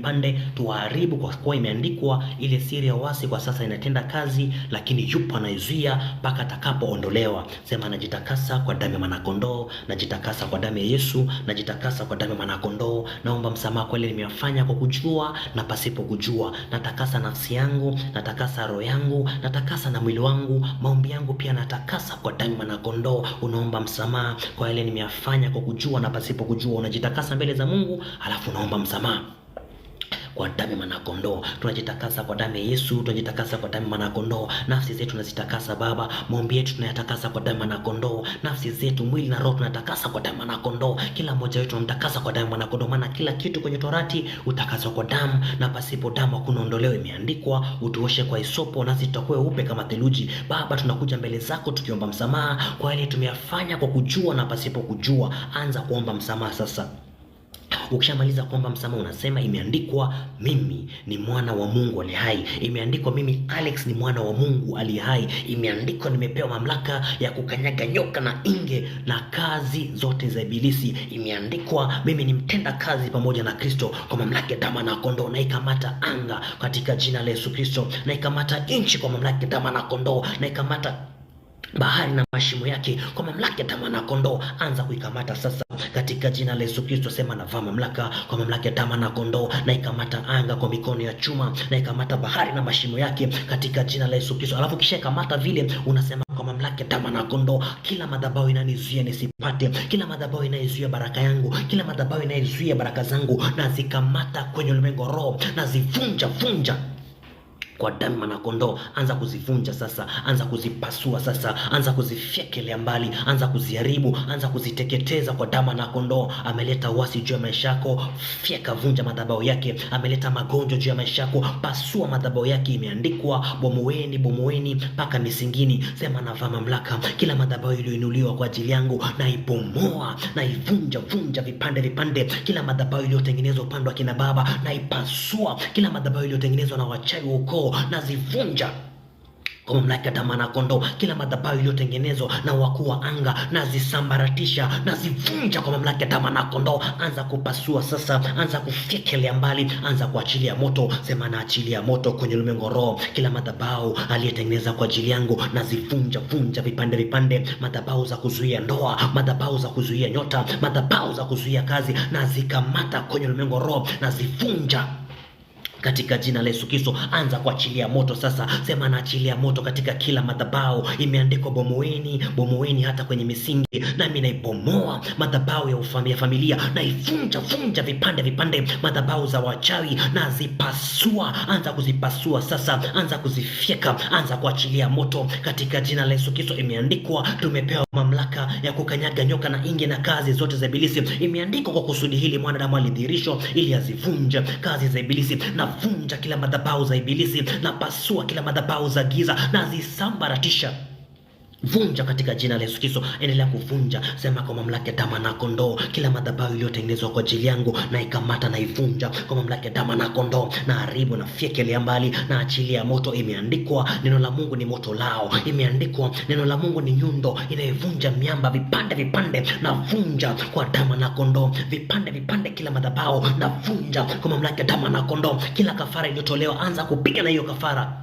vipande, tuharibu, kwa kuwa imeandikwa ile siri ya uasi kwa sasa inatenda kazi, lakini yupo anaizuia mpaka atakapoondolewa. Sema najitakasa kwa damu ya mwanakondoo, najitakasa kwa damu ya Yesu, najitakasa kwa damu ya mwanakondoo. Naomba msamaha kwa ile nimeyafanya kwa kujua na pasipo kujua. Natakasa nafsi yangu, natakasa roho yangu, natakasa na mwili wangu, maombi yangu pia natakasa kwa damu ya mwanakondoo. Unaomba msamaha kwa ile nimeyafanya kwa kujua na pasipo kujua. Unajitakasa mbele za Mungu, alafu unaomba msamaha kwa damu ya mwanakondoo. Tunajitakasa kwa damu ya Yesu, tunajitakasa kwa damu ya mwanakondoo. Nafsi zetu tunazitakasa Baba, maombi yetu tunayatakasa kwa damu ya mwanakondoo. Nafsi zetu, mwili na roho tunatakasa kwa damu ya mwanakondoo. Kila mmoja wetu tunatakasa kwa damu ya mwanakondoo, maana kila kitu kwenye Torati utakaswa kwa damu, na pasipo damu hakuna ondoleo. Imeandikwa, utuoshe kwa hisopo nasi tutakuwa weupe kama theluji. Baba, tunakuja mbele zako tukiomba msamaha kwa yale tumeyafanya kwa kujua na pasipo kujua. Anza kuomba msamaha sasa. Ukishamaliza kuomba msamaha unasema imeandikwa mimi ni mwana wa Mungu aliye hai. Imeandikwa mimi Alex ni mwana wa Mungu aliye hai. Imeandikwa nimepewa mamlaka ya kukanyaga nyoka na inge na kazi zote za ibilisi. Imeandikwa mimi ni mtenda kazi pamoja na Kristo kwa mamlaka ya damu na kondoo. Na ikamata anga katika jina la Yesu Kristo. Na ikamata nchi kwa mamlaka ya damu na kondoo. Na ikamata bahari na mashimo yake kwa mamlaka ya damu na kondoo. Anza kuikamata sasa katika jina la Yesu Kristo. Sema navaa mamlaka kwa mamlaka ya damu na kondoo. Na ikamata anga kwa mikono ya chuma, na ikamata bahari na mashimo yake katika jina la Yesu Kristo. Alafu kisha ikamata vile unasema kwa mamlaka ya damu na kondoo, kila madhabahu inanizuia nisipate, kila madhabahu inayozuia baraka yangu, kila madhabahu inayozuia baraka zangu, na zikamata kwenye ulimwengu roho, na zivunja kwa damu na kondoo. Anza kuzivunja sasa, anza kuzipasua sasa, anza kuzifyekelea mbali, anza kuziharibu, anza kuziteketeza kwa damu na kondoo. Ameleta uasi juu ya maisha yako, fyeka, vunja madhabahu yake. Ameleta magonjwa juu ya maisha yako, pasua madhabahu yake. Imeandikwa bomoeni mpaka misingini. Sema navaa mamlaka, kila madhabahu iliyoinuliwa kwa ajili yangu na ibomoa, na ivunja vipande. Kila madhabahu iliyotengenezwa upande wa kina baba na ipasua, kila madhabahu iliyotengenezwa na wachawi wa ukoo na zivunja kwa mamlaka ya damu na kondoo. Kila madhabahu iliyotengenezwa na wakuu wa anga na zisambaratisha, na zivunja kwa mamlaka ya damu na kondoo. Anza kupasua sasa, anza kufyekelea mbali, anza kuachilia moto. Sema na achilia moto kwenye ulimwengu roho. Kila madhabahu aliyetengeneza kwa ajili yangu na zivunja vipande. Madhabahu za kuzuia ndoa, madhabahu za kuzuia nyota, madhabahu za kuzuia kazi, na zikamata kwenye ulimwengu roho, na zivunja katika jina la Yesu Kristo. Anza kuachilia moto sasa. Sema naachilia moto katika kila madhabahu. Imeandikwa bomoeni hata kwenye misingi. Nami naibomoa madhabahu ya familia, na ivunja vipande madhabahu za wachawi, na zipasua. Anza kuzipasua sasa, anza kuzifyeka, anza kuachilia moto katika jina la Yesu Kristo. Imeandikwa tumepewa mamlaka ya kukanyaga nyoka na inge na kazi zote za ibilisi. Imeandikwa kwa kusudi hili mwanadamu alidhihirishwa ili azivunje kazi za ibilisi. Na vunja kila madhabahu za ibilisi, na pasua kila madhabahu za giza, na zisambaratisha. Vunja katika jina la Yesu Kristo. Endelea kuvunja. Sema kwa mamlaka ya damu na kondoo, kila madhabahu iliyotengenezwa kwa ajili yangu na ikamata, na ivunja kwa mamlaka ya damu na kondoo, na haribu na fyekelea mbali, na achilia moto. Imeandikwa neno la Mungu ni moto lao. Imeandikwa neno la Mungu ni nyundo inayovunja miamba vipande, na vunja kwa damu na kondoo vipande kila madhabahu, na vunja kwa mamlaka ya damu na kondoo. Kila kafara iliyotolewa, anza kupiga na hiyo kafara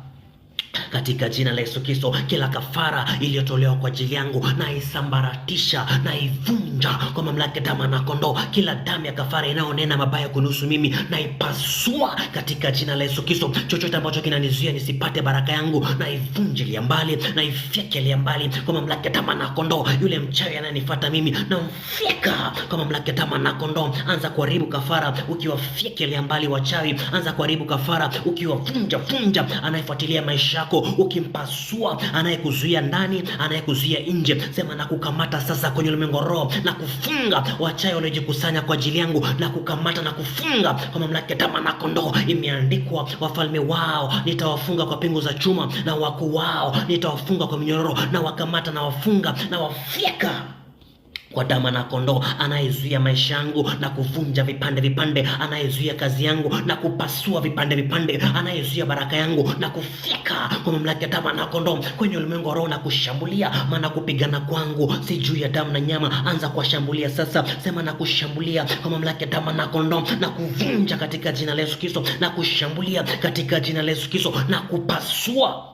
katika jina la Yesu Kristo. Kila kafara iliyotolewa kwa ajili yangu na isambaratisha, na ivunja kwa mamlaka ya damu na kondoo. Kila damu ya kafara inayonena mabaya kunusu mimi, na ipasua katika jina la Yesu Kristo. Chochote ambacho kinanizuia nisipate baraka yangu, na ivunjilia mbali, na ifyekelea mbali kwa mamlaka ya damu na kondoo. Yule mchawi ananifuata mimi, na mfyeka kwa mamlaka ya damu na kondoo. Anza kuharibu kafara ukiwafyekelea mbali wachawi. Anza kuharibu kafara ukiwavunja anayefuatilia maisha yako, ukimpasua anayekuzuia ndani, anayekuzuia nje. Sema na kukamata sasa kwenye ulimwengu roho, na kufunga wachawi waliojikusanya kwa ajili yangu, na kukamata na kufunga kwa mamlaka ya damu na kondoo. Imeandikwa wafalme wao nitawafunga kwa pingu za chuma, na wakuu wao nitawafunga kwa minyororo, na wakamata na wafunga na wafyeka kwa damu na kondoo, anayezuia maisha yangu na kuvunja vipande vipande, anayezuia kazi yangu na kupasua vipande vipande, anayezuia baraka yangu na kufika kwa mamlaka ya damu na kondoo kwenye ulimwengu wa roho na kushambulia. Maana kupigana kwangu si juu ya damu na nyama. Anza kuwashambulia sasa, sema na kushambulia kwa mamlaka ya damu na kondoo na kuvunja katika jina la Yesu Kristo, na kushambulia katika jina la Yesu Kristo, na kupasua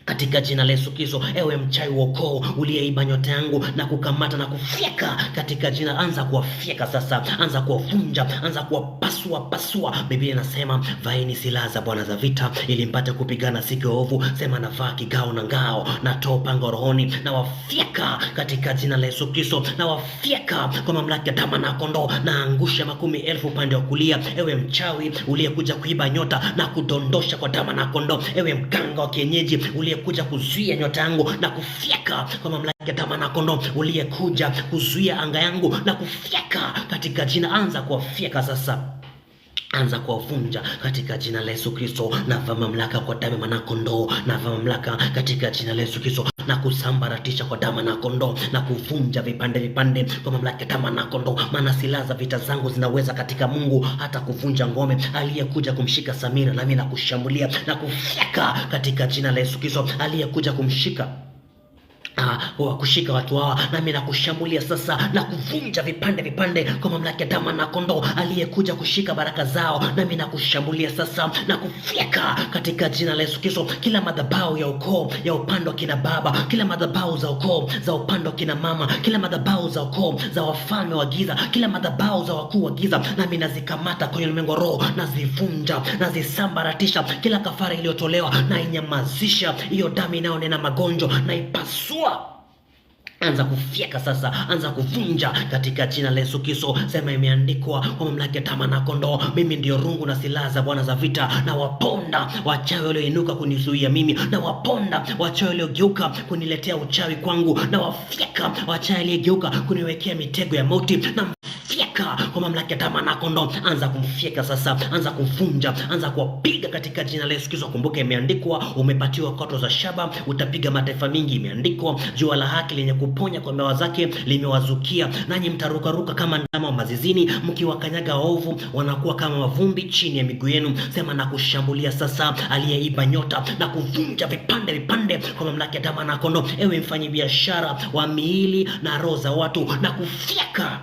katika jina la Yesu Kristo. Ewe mchawi wa ukoo uliyeiba nyota yangu na kukamata na kufyeka katika jina, anza kuwafyeka sasa, anza kuwavunja, anza kuwapasua pasua. Biblia inasema vaeni silaha za Bwana za vita ili mpate kupigana siku ya ovu. Sema navaa kigao na ngao, natoa upanga rohoni, na wafyeka katika jina la Yesu Kristo, na wafyeka kwa mamlaka ya damu na kondoo, na angusha 10,000 upande wa kulia. Ewe mchawi uliyekuja kuiba nyota na kudondosha kwa damu na kondoo, ewe mganga wa kienyeji uliyekuja kuzuia nyota yangu na kufyeka kwa mamlaka ya damu na kondoo, uliyekuja kuzuia anga yangu na kufyeka katika jina, anza kuwafyeka sasa, anza kuwavunja katika jina la Yesu Kristo. Na mamlaka kwa damu na kondoo, na mamlaka katika jina la Yesu Kristo, na kusambaratisha kwa damu na kondoo, na kuvunja vipande vipande kwa mamlaka ya damu na kondoo. Maana silaha za vita zangu zinaweza katika Mungu hata kuvunja ngome. Aliyekuja kumshika Samira, nami na kushambulia na kufyeka katika jina la Yesu Kristo. Aliyekuja kumshika wa kushika watu hawa, nami na kushambulia sasa na kuvunja vipande vipande kwa mamlaka ya damu na kondoo. Aliyekuja kushika baraka zao, nami na kushambulia sasa na kufyeka katika jina la Yesu Kristo. Kila madhabahu ya ukoo ya upande wa kina baba, kila madhabahu za ukoo za upande wa kina mama, kila madhabahu za ukoo za wafalme wa giza, kila madhabahu za wakuu wa giza, nami nazikamata kwenye ulimwengu wa roho, nazivunja, nazisambaratisha. Kila kafara iliyotolewa na inyamazisha, hiyo damu inayonena magonjwa na ipasua. Anza kufyeka sasa, anza kuvunja katika jina la Yesu Kristo. Sema imeandikwa kwa mamlaka ya damu na kondoo, mimi ndio rungu na silaha za Bwana za vita, na waponda wachawi walioinuka kunizuia mimi, na waponda wachawi waliogeuka kuniletea uchawi kwangu, na wafyeka wachawi waliogeuka kuniwekea mitego ya mauti, na fyeka kwa mamlaka ya damu na kondoo. Anza kumfyeka sasa, anza kuvunja, anza kuwapiga katika jina la Yesu Kristo. Kumbuka imeandikwa, umepatiwa koto za shaba, utapiga mataifa mingi. Imeandikwa, jua la haki lenye kuponya kwa mbawa zake limewazukia, nanyi mtarukaruka kama ndama wa mazizini, mkiwakanyaga waovu wanakuwa kama mavumbi chini ya miguu yenu. Sema na kushambulia sasa aliyeiba nyota na kuvunja vipande vipande kwa mamlaka ya damu na kondoo. Ewe mfanyabiashara wa miili na roho za watu, na kufyeka,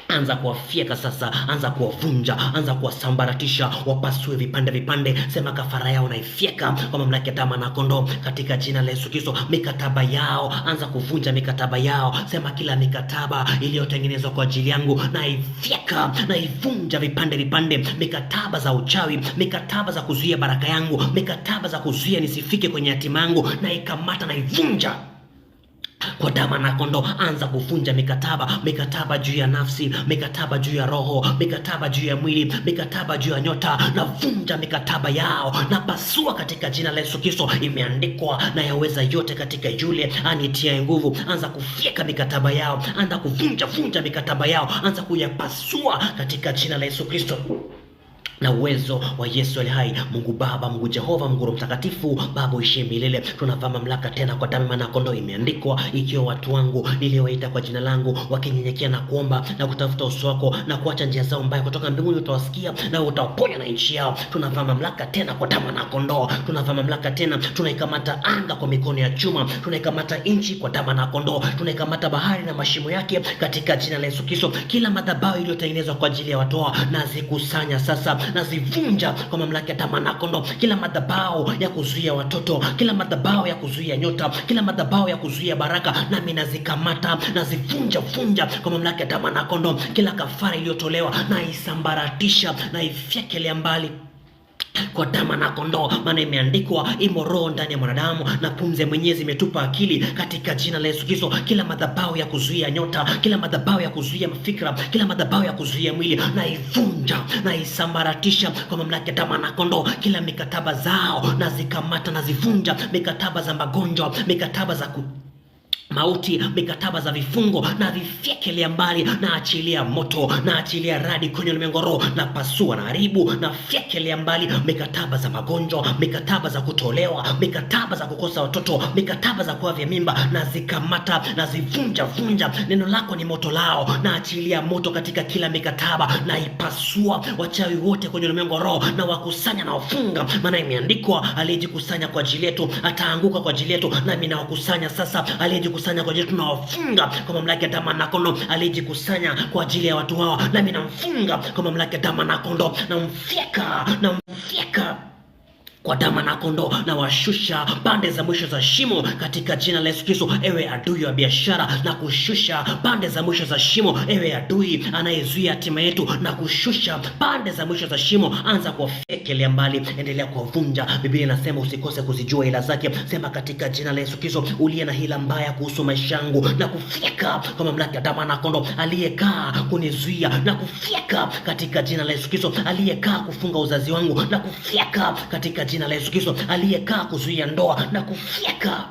anza kuwafyeka sasa, anza kuwavunja, anza kuwasambaratisha, wapasue vipande vipande. Sema kafara yao naifyeka kwa mamlaka ya damu na kondoo katika jina la Yesu Kristo. Mikataba yao, anza kuvunja mikataba yao. Sema kila mikataba iliyotengenezwa kwa ajili yangu naifyeka, naivunja vipande vipande. Mikataba za uchawi, mikataba za kuzuia baraka yangu, mikataba za kuzuia nisifike kwenye hatima yangu, naikamata, naivunja kwa damu na kondoo. Anza kuvunja mikataba, mikataba juu ya nafsi, mikataba juu ya roho, mikataba juu ya mwili, mikataba juu ya nyota. Na vunja mikataba yao, na pasua katika jina la Yesu Kristo. Imeandikwa, na yaweza yote katika yule anitia nguvu. Anza kufyeka mikataba yao, anza kuvunja mikataba yao, anza kuyapasua katika jina la Yesu Kristo. Na uwezo wa Yesu aliye hai, Mungu Baba, Mungu Jehova, Mungu Roho Mtakatifu, Baba uishie milele. Tunavaa mamlaka tena kwa damu na kondoo. Imeandikwa, ikiwa watu wangu niliowaita kwa jina langu wakinyenyekea na kuomba na kutafuta uso wako na kuacha njia zao mbaya, kutoka mbinguni utawasikia na utawaponya na nchi yao. Tunavaa mamlaka tena kwa damu na kondoo. Tunavaa mamlaka tena, tunaikamata anga kwa mikono ya chuma, tunaikamata nchi kwa damu na kondoo, tunaikamata bahari na mashimo yake katika jina la Yesu Kristo. Kila madhabahu iliyotengenezwa kwa ajili ya watu hao nazikusanya sasa, nazivunja kwa mamlaka ya damu na kondoo. Kila madhabahu ya kuzuia watoto, kila madhabahu ya kuzuia nyota, kila madhabahu ya kuzuia baraka, nami nazikamata, nazivunja kwa mamlaka ya damu na kondoo. Kila kafara iliyotolewa naisambaratisha, naifyekelea mbali kwa damu na kondoo. Maana imeandikwa, imo roho ndani ya mwanadamu na pumzi ya Mwenyezi imetupa akili, katika jina la Yesu Kristo. Kila madhabahu ya kuzuia nyota, kila madhabahu ya kuzuia mafikra, kila madhabahu ya kuzuia mwili naivunja, naisambaratisha kwa mamlaka ya damu na kondoo. Kila mikataba zao nazikamata, nazivunja, mikataba za magonjwa, mikataba za mauti, mikataba za vifungo na vifyekelea mbali, na achilia moto, na achilia radi kwenye ulimwengu roho, na pasua na haribu na fyekelea mbali mikataba za magonjwa, mikataba za kutolewa, mikataba za kukosa watoto, mikataba za kuavya mimba, na zikamata na zivunja vunja. Neno lako ni moto lao, na achilia moto katika kila mikataba, na ipasua wachawi wote kwenye ulimwengu roho, na wakusanya na wafunga, maana imeandikwa, aliyejikusanya kwa ajili yetu ataanguka kwa ajili yetu, nami nawakusanya sasa. Aliyejikusanya kwa ajili tunawafunga kwa mamlaka ya damu na kondoo. Aliyejikusanya kwa ajili ya watu hawa, nami namfunga kwa mamlaka ya damu na kondoo, namfyeka kwa damu na kondoo, na washusha pande za mwisho za shimo katika jina la Yesu Kristo. Ewe adui wa biashara, na kushusha pande za mwisho za shimo. Ewe adui anayezuia hatima yetu, na kushusha pande za mwisho za shimo. Anza kuwafyekelea mbali, endelea kuwavunja. Biblia inasema usikose kuzijua ila zake. Sema katika jina la Yesu Kristo, uliye na hila mbaya kuhusu maisha yangu, na kufyeka kwa mamlaka ya damu na kondoo. Aliyekaa kunizuia, na kufyeka katika jina la Yesu Kristo. Aliyekaa kufunga uzazi wangu, na kufyeka katika jina la Yesu Kristo. Aliyekaa kuzuia ndoa, na kufyeka.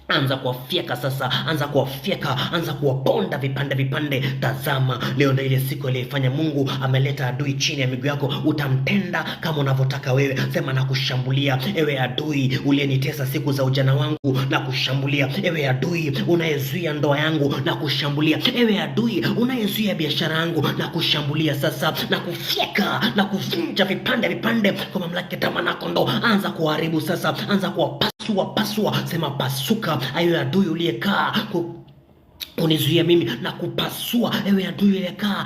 Anza kuwafyeka sasa, anza kuwafyeka, anza kuwaponda vipande vipande. Tazama, leo ndio ile siku aliyefanya Mungu. Ameleta adui chini ya miguu yako, utamtenda kama unavyotaka wewe. Sema na kushambulia, ewe adui uliyenitesa siku za ujana wangu, na kushambulia. Ewe adui unayezuia ndoa yangu, na kushambulia. Ewe adui unayezuia biashara yangu, na kushambulia sasa, na kufyeka na kuvunja vipande vipande kwa mamlaka ya damu na kondoo. Anza kuharibu sasa, anza kuwapasua. Sema pasuka, ayo adui uliyekaa unizuia mimi, na kupasua. Ewe adui uliyekaa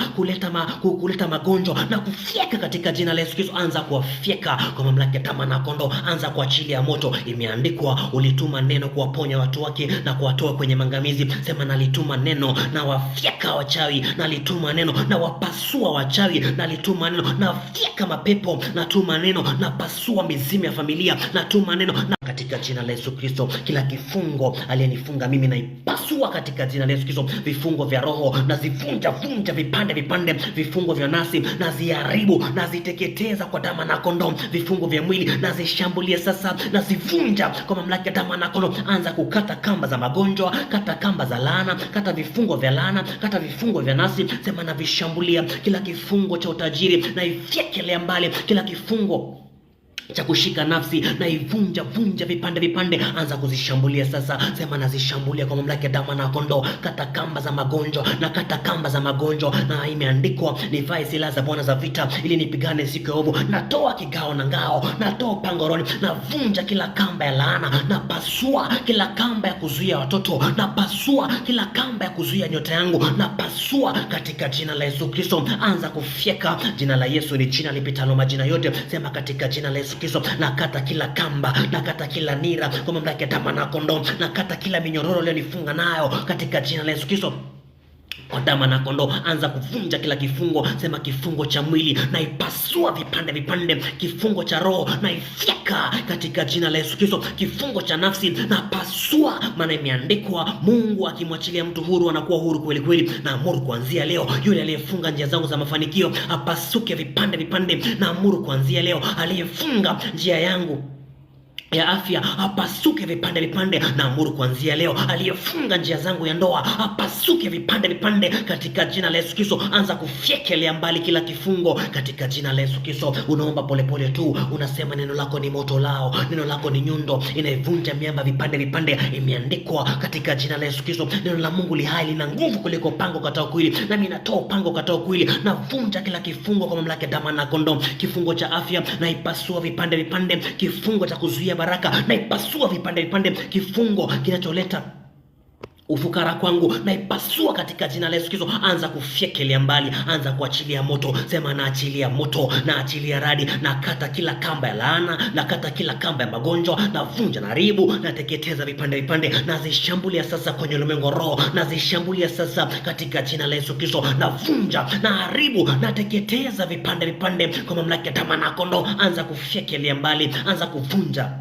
kuleta magonjwa, na kufyeka katika jina la Yesu Kristo. Anza kuwafyeka kwa mamlaka ya damu na kondoo. Anza kuachilia moto. Imeandikwa, ulituma neno kuwaponya watu wake na kuwatoa kwenye mangamizi. Sema nalituma neno na wafyeka wachawi, nalituma neno na wapasua wachawi, nalituma neno na fyeka mapepo, natuma neno na pasua mizimu ya familia, natuma neno na katika jina la Yesu Kristo. Kila kifungo aliyenifunga mimi, na ipasua katika jina la Yesu Kristo. Vifungo vya roho na zivunja vipande vipande. Vifungo vya nafsi na ziharibu na ziteketeza kwa damu na kondoo. Vifungo vya mwili na zishambulie sasa, na zivunja kwa mamlaka ya damu na kondoo. Anza kukata kamba za magonjwa, kata kamba za laana, kata vifungo vya laana, kata vifungo vya nafsi. Sema na vishambulia kila kifungo cha utajiri, na ifyekelea mbali kila kifungo cha kushika nafsi, na ivunja vipande vipande. Anza kuzishambulia sasa. Sema nazishambulia kwa mamlaka ya damu na kondoo. Kata kamba za magonjwa, na kata kamba za magonjwa. Na imeandikwa, nivae silaha za Bwana za vita ili nipigane siku ya ovu. Natoa kigao na ngao, natoa pangoroni. Navunja kila kamba ya laana, na pasua kila kamba ya kuzuia watoto, na pasua kila kamba ya kuzuia nyota yangu, na pasua katika jina la Yesu Kristo. Anza kufyeka. Jina la Yesu ni jina lipitalo majina yote. Sema katika jina la Yesu Kristo, nakata kila kamba, nakata kila nira kwa mamlaka ya damu na kondoo, nakata kila minyororo iliyonifunga nayo katika jina la Yesu Kristo. Kwa damu na kondoo, anza kuvunja kila kifungo. Sema kifungo cha mwili na ipasua vipande vipande. Kifungo cha roho na ifyeka katika jina la Yesu Kristo. Kifungo cha nafsi na pasua, maana imeandikwa, Mungu akimwachilia mtu huru anakuwa huru kweli kweli. Na amuru kuanzia leo, yule aliyefunga njia zangu za mafanikio apasuke vipande vipande. Na amuru kuanzia leo, aliyefunga njia yangu ya afya apasuke vipande vipande. Na amuru kuanzia leo, aliyefunga njia zangu ya ndoa apasuke vipande vipande katika jina la Yesu Kristo. Anza kufyekelea mbali kila kifungo katika jina la Yesu Kristo. Unaomba polepole tu, unasema neno lako ni moto lao, neno lako ni nyundo inaivunja miamba vipande vipande. Imeandikwa katika jina la Yesu Kristo, neno la Mungu li hai, lina nguvu kuliko pango katao kuwili. Nami natoa pango katao kuwili, navunja kila kifungo kwa mamlaka ya damu na kondoo. Kifungo cha afya na ipasua vipande vipande. Kifungo cha kuzuia baraka na ipasua vipande vipande. Kifungo kinacholeta ufukara kwangu na ipasua katika jina la Yesu Kristo. Anza kufyekelea mbali, anza kuachilia moto. Sema na achilia moto, na achilia radi, na kata kila kamba ya laana, na kata kila kamba ya magonjwa, na vunja na haribu, na teketeza vipande vipande. Na zishambulia sasa kwenye ulimwengu roho, na zishambulia sasa katika jina la Yesu Kristo. Na vunja na haribu, na teketeza vipande vipande kwa mamlaka ya damu na kondoo. Anza kufyekelea mbali, anza kuvunja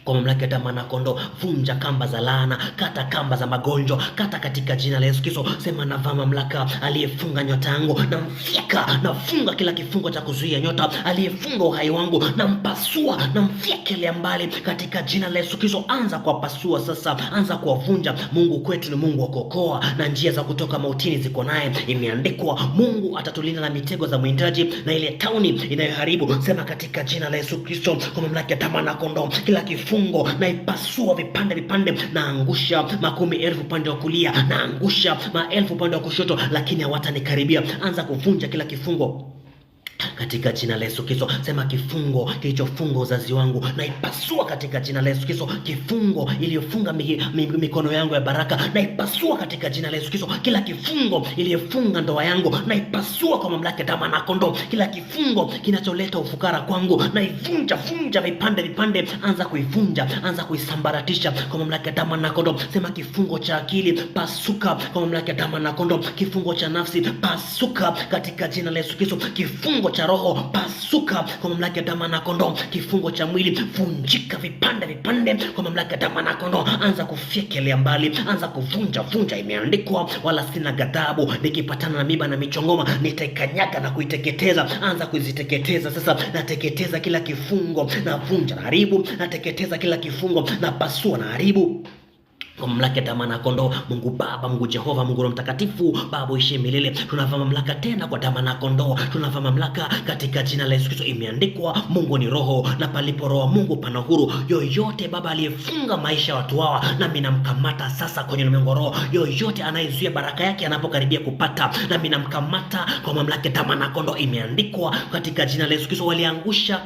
Kwa mamlaka ya damu mwana-kondoo, vunja kamba za laana, kata kamba za magonjwa, kata katika jina la Yesu Kristo. Sema navaa mamlaka, aliyefunga nyota yangu namfyeka, nafunga kila kifungo cha kuzuia nyota, aliyefunga uhai wangu nampasua, namfyekelea mbali katika jina la Yesu Kristo. Anza kuwapasua sasa, anza kuwavunja. Mungu kwetu ni Mungu wa kuokoa, na njia za kutoka mautini ziko naye. Imeandikwa, Mungu atatulinda na mitego za mwindaji na ile tauni inayoharibu. Sema katika jina la Yesu Kristo, kwa mamlaka ya damu mwana-kondoo, kila kifungo na ipasua vipande vipande, naangusha 10,000 upande wa kulia, naangusha 1000 upande wa kushoto, lakini hawatanikaribia. Anza kuvunja kila kifungo katika jina la Yesu Kristo. Sema kifungo kilichofunga uzazi wangu naipasua katika jina la Yesu Kristo. Kifungo iliyofunga mikono yangu ya baraka naipasua katika jina la Yesu Kristo. Kila kifungo iliyofunga ndoa yangu naipasua kwa mamlaka ya damu mwana-kondoo. Kila kifungo kinacholeta ufukara kwangu naivunja vunja vipande vipande. Anza kuivunja, anza kuisambaratisha kwa mamlaka ya damu mwana-kondoo. Sema kifungo cha akili pasuka kwa mamlaka ya damu mwana-kondoo. Kifungo cha nafsi pasuka katika jina la Yesu Kristo. Kifungo cha roho pasuka kwa mamlaka ya damu mwana-kondoo. Kifungo cha mwili vunjika vipande vipande kwa mamlaka ya damu mwana-kondoo. Anza kufyekelea mbali, anza kuvunja vunja. Imeandikwa, wala sina ghadhabu, nikipatana na miba na michongoma nitaikanyaga na kuiteketeza. Anza kuziteketeza sasa. Nateketeza kila kifungo, navunja na haribu. Nateketeza kila kifungo, napasua na haribu kwa mamlaka ya damu mwana-kondoo. Mungu Baba, Mungu Jehova, Mungu Roho Mtakatifu, Baba uishi milele, tunavaa mamlaka tena kwa damu mwana-kondoo. Tunavaa mamlaka katika jina la Yesu Kristo. Imeandikwa, Mungu ni roho, na palipo roho Mungu pana huru. Yoyote Baba aliyefunga maisha ya watu hawa, nami namkamata sasa kwenye ulimwengu wa roho. Yoyote anayezuia baraka yake anapokaribia kupata, nami namkamata kwa mamlaka ya damu mwana-kondoo. Imeandikwa katika jina la Yesu Kristo, waliangusha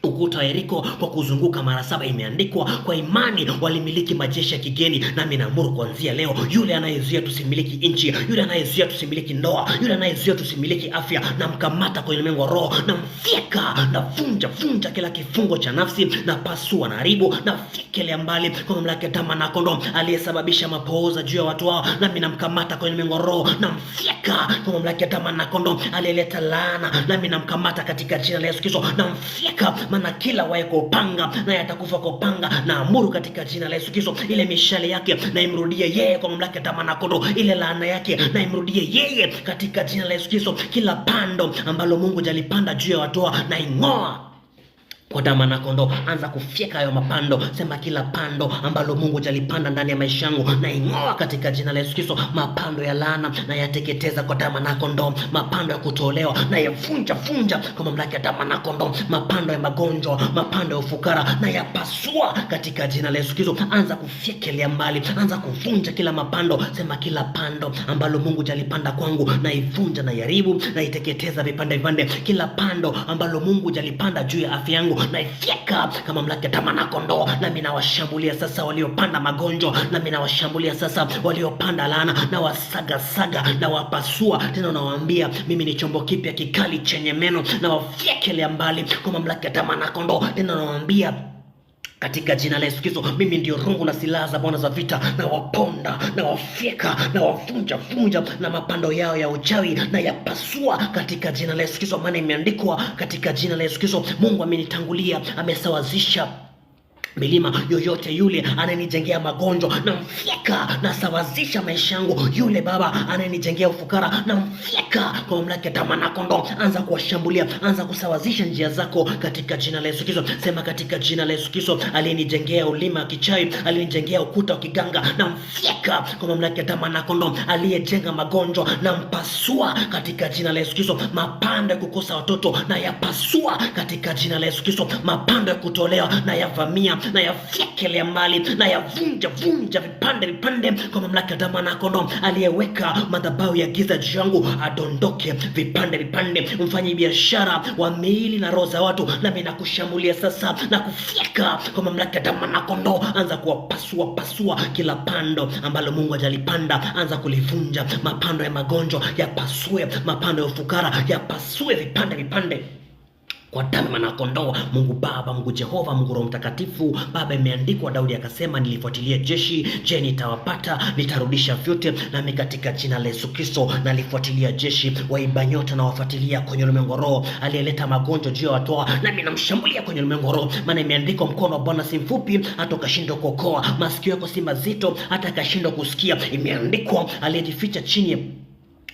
ukuta wa Yeriko kwa kuzunguka mara 7. Imeandikwa, kwa imani walimiliki majeshi ya kigeni. Nami naamuru kuanzia leo, yule anayezuia tusimiliki nchi, yule anayezuia tusimiliki ndoa, yule anayezuia tusimiliki afya, namkamata kwenye ulimwengu wa roho, namfyeka, navunja vunja kila kifungo cha nafsi, na pasua na haribu, na fyekelea mbali kwa mamlaka ya damu mwana-kondoo. Aliyesababisha mapooza juu ya watu hao, nami namkamata kwenye ulimwengu wa roho, namfyeka kwa mamlaka ya damu mwana-kondoo. Aliyeleta laana, nami namkamata katika jina la Yesu Kristo, namfyeka, maana kila wae kwa upanga na yatakufa kwa upanga. Na amuru katika jina la Yesu Kristo, ile mishale yake na imrudie yeye kwa mamlaka ya damu mwana-kondoo. Ile laana yake na imrudie yeye katika jina la Yesu Kristo. Kila pando ambalo Mungu jalipanda juu ya watu na ing'oa kwa damu mwana-kondoo. Anza kufyeka hayo mapando. Sema kila pando ambalo Mungu jalipanda ndani ya maisha yangu na ing'oa katika jina la Yesu Kristo. Mapando ya laana na yateketeza kwa damu mwana-kondoo. Mapando ya kutolewa na yavunja vunja kwa mamlaka ya damu mwana-kondoo. Mapando ya magonjwa, mapando ya ufukara na yapasua katika jina la Yesu Kristo. Anza kufyekelea mbali, anza kuvunja kila mapando. Sema kila pando ambalo Mungu jalipanda kwangu na ivunja na yaribu na iteketeza vipande vipande. Kila pando ambalo Mungu jalipanda juu ya afya yangu na ifyeka kama mamlaka ya damu mwana-kondoo. Nami nawashambulia sasa waliopanda magonjwa, nami nawashambulia sasa waliopanda laana, na wasaga saga na wapasua tena. Nawaambia, mimi ni chombo kipya kikali chenye meno, na wafyekelea mbali kwa mamlaka ya damu mwana-kondoo. Tena nawaambia katika jina la Yesu Kristo, mimi ndio rungu na silaha za Bwana za vita, na waponda na wafyeka na wavunja vunja, na mapando yao ya uchawi na yapasua katika jina la Yesu Kristo. Maana imeandikwa katika jina la Yesu Kristo, Mungu amenitangulia, amesawazisha milima. Yoyote yule anayenijengea magonjwa na mfyeka, na sawazisha maisha yangu. Yule baba anayenijengea ufukara na mfyeka kwa mamlaka ya damu mwana-kondoo. Anza kuwashambulia, anza kusawazisha njia zako katika jina la Yesu Kristo. Sema katika jina la Yesu Kristo, aliyenijengea ulima wa kichawi, aliyenijengea ukuta wa kiganga na mfyeka kwa mamlaka ya damu mwana-kondoo. Aliyejenga magonjwa na mpasua katika jina la Yesu Kristo. Mapando ya kukosa watoto na yapasua katika jina la Yesu Kristo. Mapando ya kutolewa na yavamia na yafyekelea mbali na yavunja vunja vipande vipande kwa mamlaka ya damu mwana-kondoo. Aliyeweka madhabahu ya giza juu yangu adondoke vipande vipande. Mfanye biashara wa miili na roho za watu, nami nakushambulia sasa na kufyeka kwa mamlaka ya damu mwana-kondoo. Anza kuwapasua pasua kila pando ambalo Mungu hajalipanda, anza kulivunja. Mapando ya magonjwa yapasue, mapando ya ufukara yapasue vipande vipande kwa damu ya mwanakondoo. Mungu Baba, Mungu Jehova, Mungu Roho Mtakatifu. Baba, imeandikwa, Daudi akasema, nilifuatilia jeshi, je, nitawapata? Nitarudisha vyote. Nami katika jina la Yesu Kristo nalifuatilia jeshi, waiba nyota na wafuatilia kwenye ulimwengu roho, aliyeleta magonjwa juu ya watu wao, nami namshambulia kwenye ulimwengu roho. Maana imeandikwa, mkono wa Bwana si mfupi hata ukashindwa kuokoa, masikio yako si mazito hata akashindwa kusikia. Imeandikwa, aliyejificha chini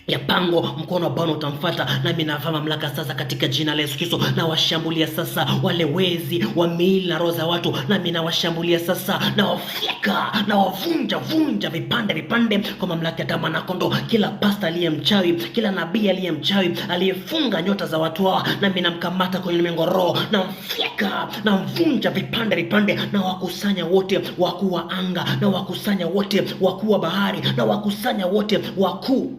ya pango, mkono wa Bwana utamfuata. Nami navaa mamlaka sasa katika jina la Yesu Kristo, na washambulia sasa wale wezi wa miili na roho za watu. Nami nawashambulia sasa, na wafyeka na wavunja vipande vipande kwa mamlaka ya damu ya mwanakondoo. Kila pasta aliye mchawi, kila nabii aliye mchawi, aliyefunga nyota za watu hawa, nami namkamata kwenye ulimwengu roho, na mfyeka na mvunja vipande vipande, na wakusanya wote wakuu wa anga, na wakusanya wote wakuu wa bahari, na wakusanya wote wakuu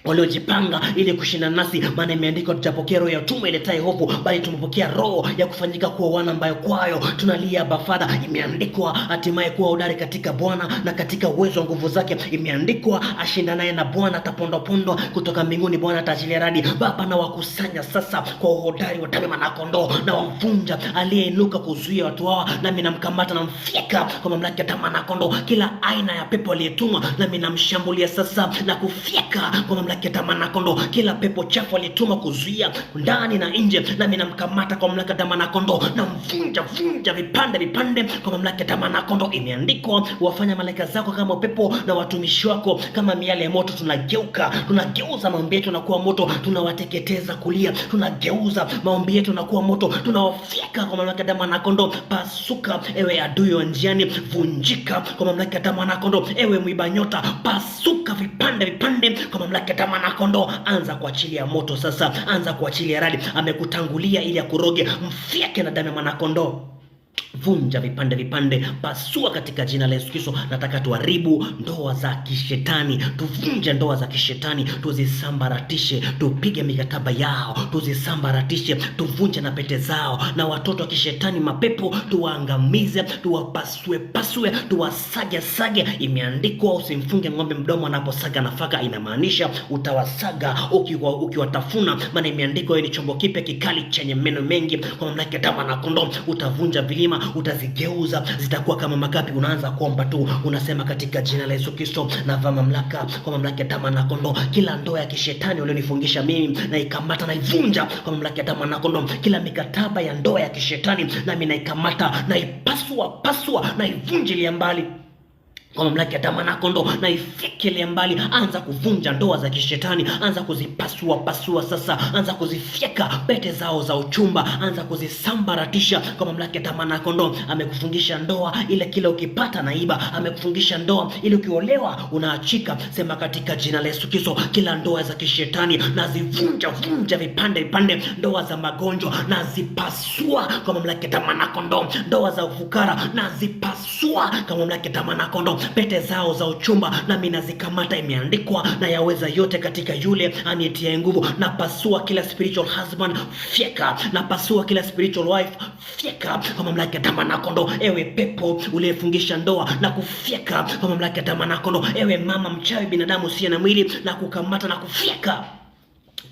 waliojipanga ili kushinda nasi. Maana imeandikwa, tutapokea roho ya utumwa iletaye hofu, bali tumepokea roho ya kufanyika kuwa wana, ambayo kwayo tunalia Abba Father. Imeandikwa, hatimaye kuwa hodari katika Bwana na katika uwezo wa nguvu zake. Imeandikwa, ashindanaye na Bwana atapondwapondwa kutoka mbinguni, Bwana ataachilia radi. Baba, na wakusanya sasa kwa uhodari wa damu ya mwanakondoo, na wamvunja aliyeinuka kuzuia watu hawa, nami namkamata na mfyeka kwa mamlaka ya damu ya mwanakondoo. Kila aina ya pepo aliyetumwa, nami namshambulia sasa na kufyeka kwa mamlaka ya damu ya mwanakondoo. Kila pepo chafu alituma kuzuia ndani na nje, nami namkamata kwa mamlaka ya damu ya mwanakondoo, na mvunja vipande vipande kwa mamlaka ya damu ya mwanakondoo. Imeandikwa, wafanya malaika zako kama upepo na watumishi wako kama miale ya moto. Tunageuza maombi yetu na kuwa moto, tunawateketeza kulia. Tunageuza maombi yetu na kuwa moto, tunawafyeka kwa mamlaka ya damu ya mwanakondoo. Pasuka ewe adui wa njiani, vunjika kwa mamlaka ya damu ya mwanakondoo. Ewe mwiba nyota, pasuka vipande vipande kwa mamlaka ya damu ya mwanakondoo. Anza kuachilia moto sasa, anza kuachilia radi. Amekutangulia ili akuroge, mfyeke na damu ya mwanakondoo. Vunja vipande vipande, pasua katika jina la Yesu Kristo. Nataka tuharibu ndoa za kishetani, tuvunje ndoa za kishetani, tuzisambaratishe, tupige mikataba yao, tuzisambaratishe, tuvunje na pete zao, na watoto wa kishetani mapepo tuwaangamize, tuwapasue, tuwasage. Imeandikwa, usimfunge ng'ombe mdomo anaposaga nafaka. Inamaanisha utawasaga ukiwatafuna. Maana imeandikwa, ni chombo kipya kikali chenye meno mengi, kwa mamlaka ya damu ya mwanakondoo. Utavunja vilima, utazigeuza zitakuwa kama makapi. Unaanza kuomba tu, unasema, katika jina la Yesu Kristo navaa mamlaka kwa mamlaka ya damu ya mwanakondoo. Kila ndoa ya kishetani walionifungisha mimi, na ikamata na ivunja kwa mamlaka ya damu ya mwanakondoo. Kila mikataba ya ndoa ya kishetani, nami naikamata na ipasua na ivunjilia mbali kwa mamlaka ya damu ya mwanakondoo, na ifyekelee mbali. Anza kuvunja ndoa za kishetani, anza kuzipasua sasa, anza kuzifyeka pete zao za uchumba, anza kuzisambaratisha kwa mamlaka ya damu ya mwanakondoo. Amekufungisha ndoa ile kila ukipata naiba, amekufungisha ndoa ili ukiolewa unaachika. Sema, katika jina la Yesu Kristo, kila ndoa za kishetani nazivunja vipande. Ndoa za magonjwa nazipasua kwa mamlaka ya damu ya mwanakondoo. Ndoa za ufukara nazipasua kwa mamlaka ya damu ya mwanakondoo. Pete zao za uchumba nami nazikamata. Imeandikwa, na yaweza yote katika yule anitie nguvu. Napasua kila spiritual husband, fyeka. Napasua kila spiritual wife, fyeka kwa mamlaka ya damu ya mwanakondoo. Ewe pepo uliyefungisha ndoa, na kufyeka kwa mamlaka ya damu ya mwanakondoo. Ewe mama mchawi, binadamu usiye na mwili, na kukamata na kufyeka.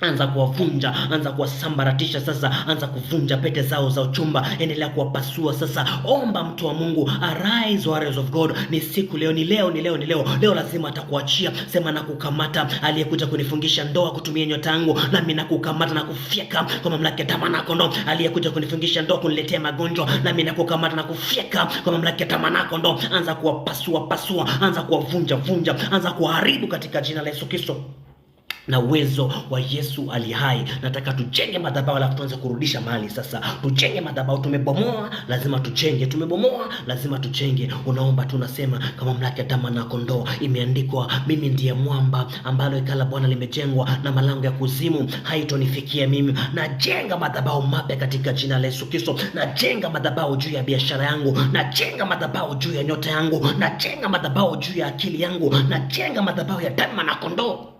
Anza kuwavunja, anza kuwasambaratisha sasa, anza kuvunja pete zao za uchumba. Endelea kuwapasua sasa. Omba, mtu wa Mungu, arise warriors of God. Ni siku leo, ni leo lazima atakuachia. Sema, na kukamata aliyekuja kunifungisha ndoa kutumia nyota yangu, nami na kukamata na kufyeka kwa mamlaka ya damu ya mwanakondoo. Aliyekuja kunifungisha ndoa kuniletea magonjwa, nami na kukamata na kufyeka kwa mamlaka ya damu ya mwanakondoo. Anza kuwapasua, anza kuwavunja, anza kuharibu katika jina la Yesu Kristo na uwezo wa Yesu ali hai. Nataka tujenge madhabahu, alafu tuanze kurudisha mali sasa. Tujenge madhabahu, tumebomoa lazima tujenge, tumebomoa lazima tujenge. Unaomba tu, unasema, kama mamlaka ya damu ya mwanakondoo. Imeandikwa, mimi ndiye mwamba ambalo hekalu la Bwana limejengwa, na malango ya kuzimu haitonifikia mimi. Najenga madhabahu mapya katika jina la Yesu Kristo. Najenga madhabahu juu ya biashara yangu, najenga madhabahu juu ya nyota yangu, najenga madhabahu juu ya akili yangu, najenga madhabahu ya damu ya mwanakondoo.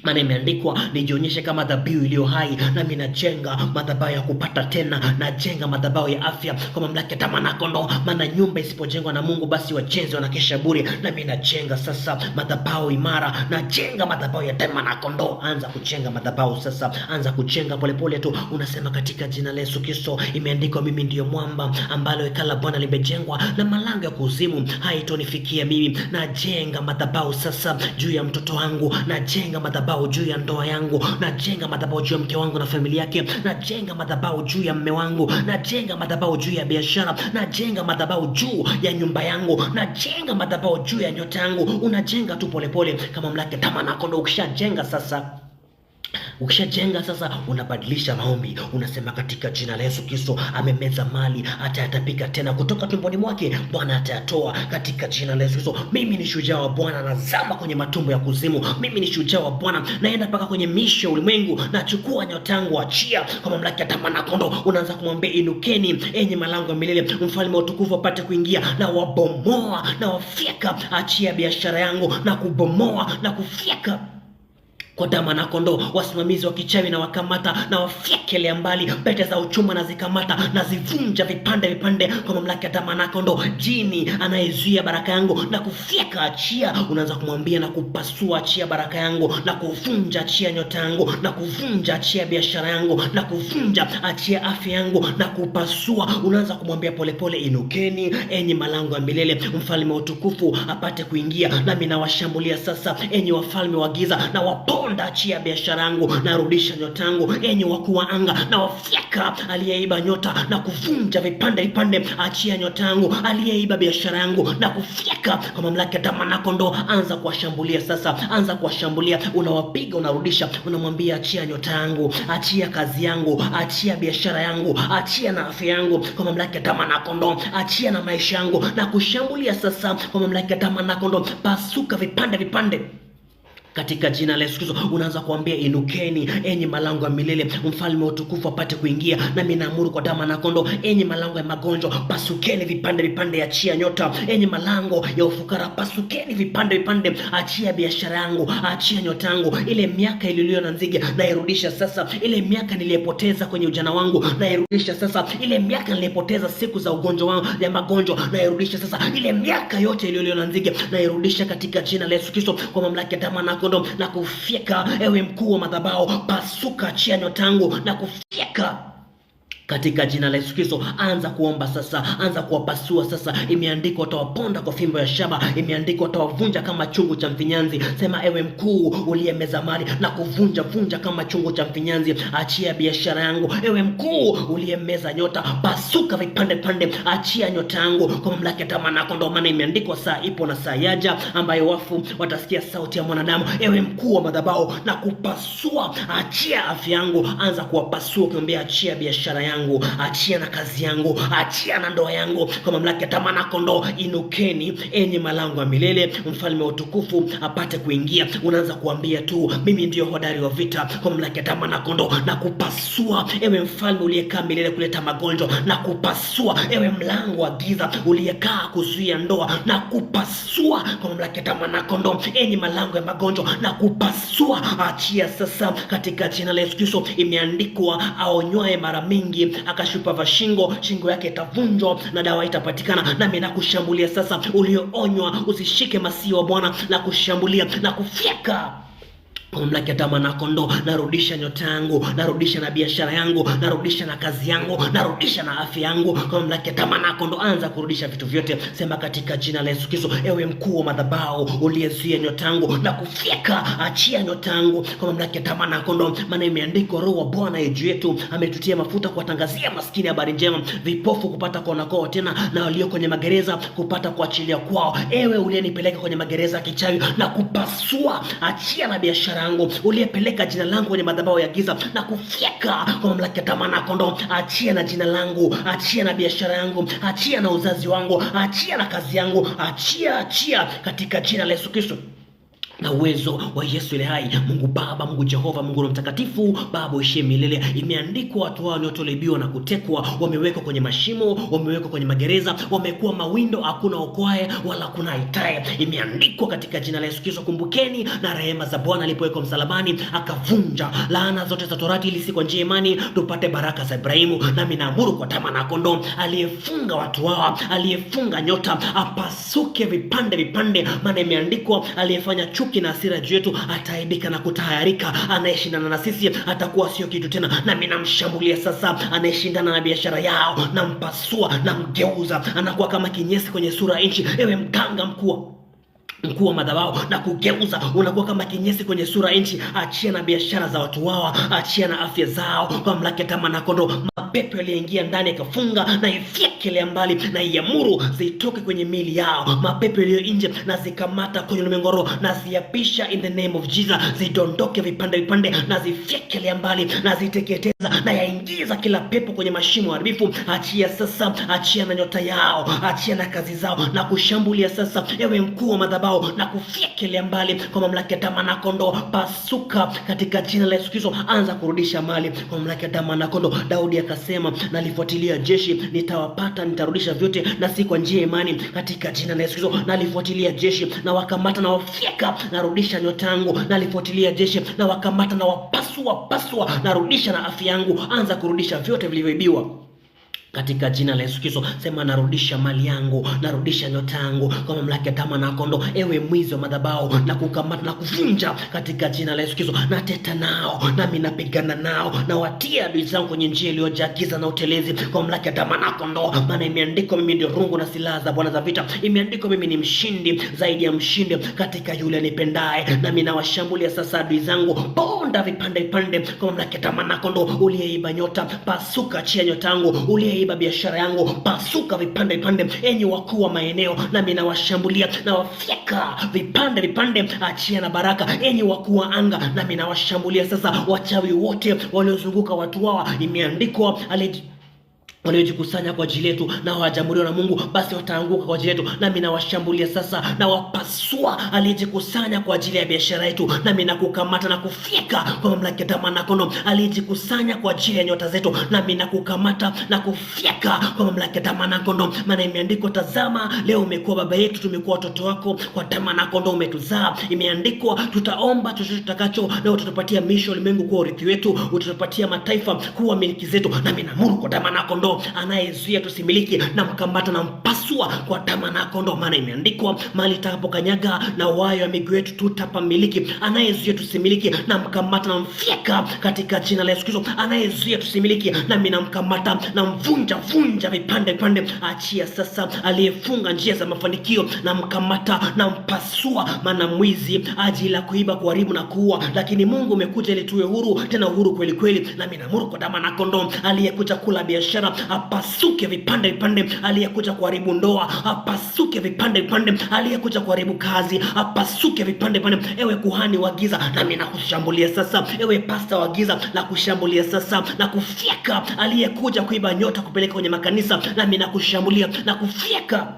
Maana imeandikwa, nijionyeshe kama dhabihu iliyo hai, nami najenga madhabahu ya kupata tena, najenga madhabahu ya afya kwa mamlaka ya damu na kondoo. Maana nyumba isipojengwa na Mungu, basi wajenzi wanakesha bure. Nami najenga sasa madhabahu imara, najenga madhabahu ya damu na kondoo. Anza kujenga madhabahu sasa, anza kujenga polepole tu. Unasema katika jina la Yesu Kristo, imeandikwa, mimi ndiyo mwamba ambalo hekalu la Bwana limejengwa, na malango ya kuzimu haitonifikia mimi. Najenga madhabahu sasa juu ya mtoto wangu, najenga madhabahu juu ya ndoa yangu, najenga madhabahu juu ya mke wangu na familia yake, najenga madhabahu juu ya mme wangu, najenga madhabahu juu ya biashara, najenga madhabahu juu ya nyumba yangu, najenga madhabahu juu ya nyota yangu. Unajenga tu polepole kama mamlaka kama na kondoo. Ukishajenga sasa unabadilisha maombi. Unasema katika jina la Yesu Kristo, amemeza mali atayatapika tena, kutoka tumboni mwake Bwana atayatoa katika jina la Yesu Kristo. Mimi ni shujaa wa Bwana, nazama kwenye matumbo ya kuzimu. Mimi ni shujaa wa Bwana, naenda mpaka kwenye misho ya ulimwengu, nachukua nyota yangu, achia kwa mamlaka ya damu na kondoo. Unaanza kumwambia, inukeni enyi malango ya milele, mfalme wa utukufu apate kuingia. Na wabomoa na wafyeka, achia biashara yangu na kubomoa na kufyeka kwa damu na kondoo. Wasimamizi wa kichawi na wakamata na wafyekelea mbali, pete za uchuma na zikamata na zivunja vipande vipande kwa mamlaka ya damu na kondoo. Jini anayezuia baraka yangu na kufyeka, achia. Unaanza kumwambia na kupasua, achia baraka yangu na kuvunja, achia nyota yangu na kuvunja, achia biashara yangu na kuvunja, achia afya yangu na kupasua. Unaanza kumwambia polepole, inukeni enyi malango ya milele, mfalme wa utukufu apate kuingia. Nami nawashambulia sasa enyi wafalme wa giza, na waponda, achia biashara yangu, narudisha nyota yangu. Enyi wakuu wa anga, na wafyeka aliyeiba nyota na kuvunja vipande vipande, achia nyota yangu. Aliyeiba biashara yangu na kufyeka kwa mamlaka ya damu na kondoo. Anza kuwashambulia sasa, anza kuwashambulia. Unawapiga, unarudisha, unamwambia, achia nyota yangu, achia kazi yangu, achia biashara yangu, achia na afya yangu kwa mamlaka ya damu na kondoo, achia na maisha yangu, na kushambulia sasa kwa mamlaka ya damu na kondoo. Pasuka vipande vipande katika jina la Yesu Kristo. Unaanza kuambia, inukeni enyi malango ya milele, mfalme wa utukufu apate kuingia. Nami naamuru kwa damu na kondoo, enyi malango ya magonjwa, pasukeni vipande vipande, achia nyota. Enyi malango ya ufukara, pasukeni vipande vipande, achia biashara yangu, achia nyota yangu. Ile miaka iliyo na nzige nairudisha sasa. Ile miaka niliyopoteza kwenye ujana wangu nairudisha sasa. Ile miaka niliyopoteza siku za ugonjwa wangu ya magonjwa nairudisha sasa. Ile miaka yote iliyo na nzige nairudisha katika jina la Yesu Kristo kwa mamlaka ya damu na kondoo. Na kufyeka, ewe mkuu wa madhabahu, pasuka, achia nyota yangu na kufyeka katika jina la Yesu Kristo. Anza kuomba sasa, anza kuwapasua sasa. Imeandikwa, utawaponda kwa fimbo ya shaba. Imeandikwa, utawavunja kama chungu cha mfinyanzi. Sema, ewe mkuu uliyemeza mali na kuvunja vunja kama chungu cha mfinyanzi, achia biashara yangu. Ewe mkuu uliyemeza nyota, pasuka vipande pande, achia nyota yangu kwa mamlaka ya damu na kondoo. Maana imeandikwa, saa ipo na saa yaja ambayo wafu watasikia sauti ya mwanadamu. Ewe mkuu wa madhabahu, na kupasua, achia afya yangu. Anza kuwapasua ukimwambia, achia biashara yangu, achia na kazi yangu, achia na ndoa yangu kwa mamlaka ya damu na kondoo. Inukeni enyi malango ya milele, mfalme wa utukufu apate kuingia. Unaanza kuambia tu, mimi ndio hodari wa vita kwa mamlaka ya damu na kondoo. Na kupasua, ewe mfalme uliyekaa milele kuleta magonjwa, na kupasua, ewe mlango wa giza uliyekaa kuzuia ndoa, na kupasua kwa mamlaka ya damu na kondoo. Enyi malango ya magonjwa, na kupasua, achia sasa katika jina la Yesu Kristo. Imeandikwa, aonywae mara mingi akashupa shingo, shingo yake itavunjwa na dawa itapatikana. Nami nakushambulia sasa, ulioonywa usishike masihi wa Bwana, na kushambulia na kufyeka kwa mamlaka ya damu na kondoo. Narudisha nyota yangu, narudisha na biashara yangu, narudisha na kazi yangu, narudisha na afya yangu kwa mamlaka ya damu na kondoo. Anza kurudisha vitu vyote. Sema katika jina la Yesu Kristo, ewe mkuu wa madhabahu uliyezuia nyota yangu na kufyeka, achia nyota yangu kwa mamlaka ya damu na kondoo. Maana imeandikwa, Roho wa Bwana juu yetu, ametutia mafuta kuwatangazia maskini habari njema, vipofu kupata kuona kwao tena, na walio kwenye magereza kupata kuachilia kwao. Ewe uliyenipeleka kwenye magereza ya kichawi na kupasua, achia na biashara yangu, uliyepeleka jina langu kwenye madhabahu ya giza na kufyeka kwa mamlaka ya damu na kondoo. Achia na jina langu, achia na biashara yangu, achia na uzazi wangu, achia na kazi yangu, achia katika jina la Yesu Kristo. na uwezo wa Yesu ile hai. Mungu Baba, Mungu Jehova, Mungu Mtakatifu, Baba uishie milele. Imeandikwa watu hao waliotolibiwa na kutekwa, wamewekwa kwenye mashimo, wamewekwa kwenye magereza, wamekuwa mawindo, hakuna okoaye wala hakuna aitaye. Imeandikwa katika jina la Yesu Kristo. Kumbukeni na rehema za Bwana alipowekwa msalabani, akavunja laana zote za Torati, ili si kwa njia imani tupate baraka za Ibrahimu. Nami naamuru kwa damu na kondoo, aliyefunga watu hawa, aliyefunga nyota, apasuke vipande vipande, maana imeandikwa aliyefanya na hasira juu yetu ataibika na kutahayarika. Anayeshindana na sisi atakuwa sio kitu tena. Nami namshambulia sasa anayeshindana na biashara yao, nampasua, namgeuza, anakuwa kama kinyesi kwenye sura ya nchi. Ewe mganga mkuu wa madhabahu, na kugeuza unakuwa kama kinyesi kwenye sura nchi. Achia na biashara za watu wao, achia na afya zao kwa mamlaka ya damu na kondoo. Mapepo yaliyoingia ndani yakafunga na ifyekele mbali, na iamuru zitoke kwenye miili yao. Mapepo yaliyo nje na zikamata kwenye ulimwengu na ziapisha in the name of Jesus, zidondoke vipande vipande na zifyekele mbali na ziteketeza, na yaingiza kila pepo kwenye mashimo haribifu. Achia sasa, achia na nyota yao, achia na kazi zao, na kushambulia sasa ewe mkuu wa madhabahu, na kufyekelea mbali kwa mamlaka ya damu na kondoo. Pasuka katika jina la Yesu Kristo, anza kurudisha mali kwa mamlaka ya damu na kondoo. Daudi akasema, nalifuatilia jeshi nitawapata, nitarudisha vyote, na si kwa njia ya imani, katika jina la Yesu Kristo. Nalifuatilia jeshi na wakamata na wafyeka, narudisha nyota yangu. Nalifuatilia jeshi na wakamata na wapasua, narudisha na afya yangu. Anza kurudisha vyote vilivyoibiwa katika jina la Yesu Kristo. Sema, narudisha mali yangu, narudisha nyota yangu kwa mamlaka ya damu na kondoo. Ewe mwizi wa madhabahu, na kukamata na kuvunja katika jina la Yesu Kristo. Nateta nao, nami napigana nao, na watia adui zangu kwenye njia iliyojaa giza na utelezi kwa mamlaka ya damu na kondoo. Maana imeandikwa, mimi ndio rungu na silaha za Bwana za vita. Imeandikwa, mimi ni mshindi zaidi ya mshindi katika yule anipendaye. Nami nawashambulia sasa adui zangu, ponda vipande vipande kwa mamlaka ya damu na kondoo. Uliyeiba nyota, pasuka, achia nyota yangu. Uliyeiba biashara yangu, pasuka vipande vipande. Enyi wakuu wa maeneo, nami nawashambulia na wafyeka vipande vipande, achia na baraka. Enyi wakuu wa anga, nami nawashambulia sasa wachawi wote waliozunguka watu hawa. Imeandikwa, waliojikusanya kwa ajili yetu na hawajamuriwa na Mungu, basi wataanguka kwa ajili yetu. Nami nawashambulia sasa na wapasua aliyejikusanya kwa ajili ya biashara yetu. Nami nakukamata na kufyeka kwa mamlaka ya damu na kondoo. Aliyejikusanya kwa ajili ya nyota zetu, nami nakukamata na kufyeka kwa mamlaka ya damu na kondoo. Maana imeandikwa, tazama leo umekuwa baba yetu, tumekuwa watoto wako, kwa damu na kondoo umetuzaa. Imeandikwa, tutaomba chochote tutakacho, na utatupatia miisho ulimwengu kuwa urithi wetu, utatupatia mataifa kuwa miliki zetu. Nami naamuru kwa damu na kondoo, anayezuia tusimiliki, na mkambata na mpasua kwa damu na kondoo. Maana imeandikwa, mahali takapokanyaga na wayo wa miguu yetu tutapamiliki. Anayezuia tusimiliki, na mkambata na mfyeka katika jina la Yesu Kristo. Anayezuia tusimiliki, nami namkamata na mvunja vipande vipande. Achia sasa aliyefunga njia za mafanikio, na mkamata na mpasua. Maana mwizi aji la kuiba, kuharibu na kuua, lakini Mungu umekuja ili tuwe huru, tena huru kweli kweli. Nami naamuru kwa damu na kondoo, aliyekuja kula biashara apasuke vipande vipande. Aliyekuja kuharibu ndoa apasuke vipande vipande. Aliyekuja kuharibu kazi apasuke vipande vipande. Ewe kuhani wa giza, nami nakushambulia sasa. Ewe pasta wa giza, nakushambulia sasa na kufyeka. Aliyekuja kuiba nyota kupeleka kwenye makanisa, nami nakushambulia na kufyeka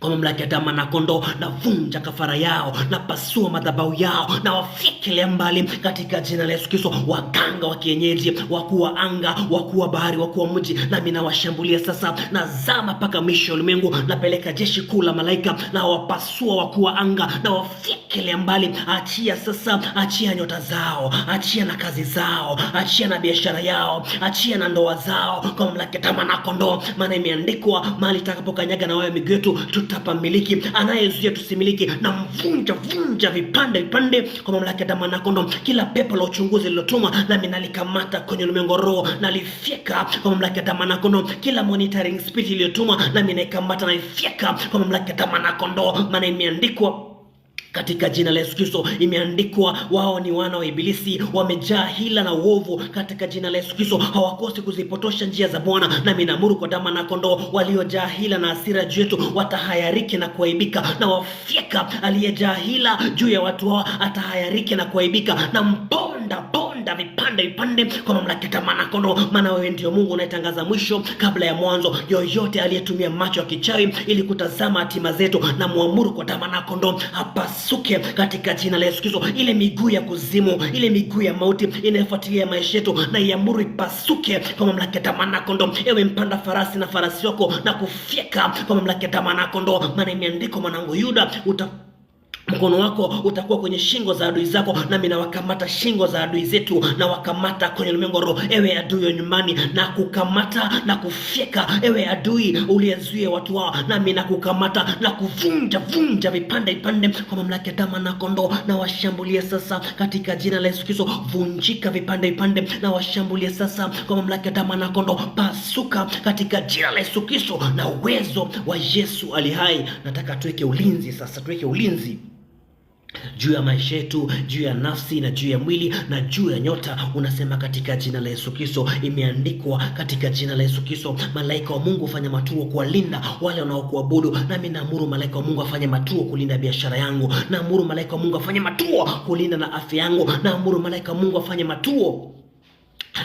kwa mamlaka ya damu na kondoo. Na vunja kafara yao, na pasua madhabahu yao, na wafyekelea mbali katika jina la Yesu Kristo. Waganga wa kienyeji, wakuu wa anga, wakuu wa bahari, wakuu wa mji, nami nawashambulia sasa. Na zama mpaka mwisho ulimwengu, napeleka jeshi kuu la malaika, na wapasua wakuu wa anga, na wafyekelea mbali. Achia sasa, achia nyota zao, achia na kazi zao, achia na biashara yao, achia na ndoa zao kwa mamlaka ya damu na kondoo. Maana imeandikwa, mahali takapokanyaga na wayo miguu yetu tutapamiliki. Anayezuia tusimiliki, na mvunja vipande vipande kwa mamlaka ya damu na kondoo. Kila pepo la uchunguzi lilotumwa, nami nalikamata kwenye ulimwengu roho, nalifyeka kwa mamlaka ya damu na kondoo. Kila monitoring spirit iliyotumwa, nami naikamata na ifyeka kwa mamlaka ya damu na kondoo. Maana imeandikwa katika jina la Yesu Kristo, imeandikwa, wao ni wana wa Ibilisi, wamejaa hila na uovu. Katika jina la Yesu Kristo, hawakosi kuzipotosha njia za Bwana. Nami naamuru kwa damu na kondoo, waliojaa hila na hasira juu yetu watahayariki na kuaibika, na wafyeka aliyejaa hila juu ya watu hao atahayariki na kuaibika, na mponda vunja vipande vipande kwa mamlaka ya mwana kondoo, maana wewe ndio Mungu unayetangaza mwisho kabla ya mwanzo. Yoyote aliyetumia macho ya kichawi ili kutazama hatima zetu, na muamuru kwa damu ya kondoo apasuke katika jina la Yesu Kristo. Ile miguu ya kuzimu, ile miguu ya mauti inayofuatilia maisha yetu, na iamuru ipasuke kwa mamlaka ya damu ya kondoo. Ewe mpanda farasi na farasi wako, na kufyeka kwa mamlaka ya damu ya kondoo, maana imeandikwa, mwanangu Yuda, mkono wako utakuwa kwenye shingo za adui zako, nami nawakamata shingo za adui zetu, na wakamata kwenye ulimwengu roho. Ewe adui wa nyumbani, na kukamata na kufyeka. Ewe adui uliyezuia watu wao, nami na kukamata na kuvunja vipande vipande kwa mamlaka ya damu na kondoo. Na washambulia sasa katika jina la Yesu Kristo. Vunjika vipande vipande, na washambulia sasa kwa mamlaka ya damu na kondoo. Pasuka katika jina la Yesu Kristo na uwezo wa Yesu ali hai. Nataka tuweke ulinzi sasa, tuweke ulinzi juu ya maisha yetu, juu ya nafsi na juu ya mwili na juu ya nyota. Unasema katika jina la Yesu Kristo, imeandikwa katika jina la Yesu Kristo, malaika wa Mungu afanye matuo kuwalinda wale wanaokuabudu. Nami naamuru malaika wa Mungu afanye matuo kulinda biashara yangu. Naamuru malaika wa Mungu afanye matuo kulinda na afya yangu. Naamuru malaika wa Mungu afanye matuo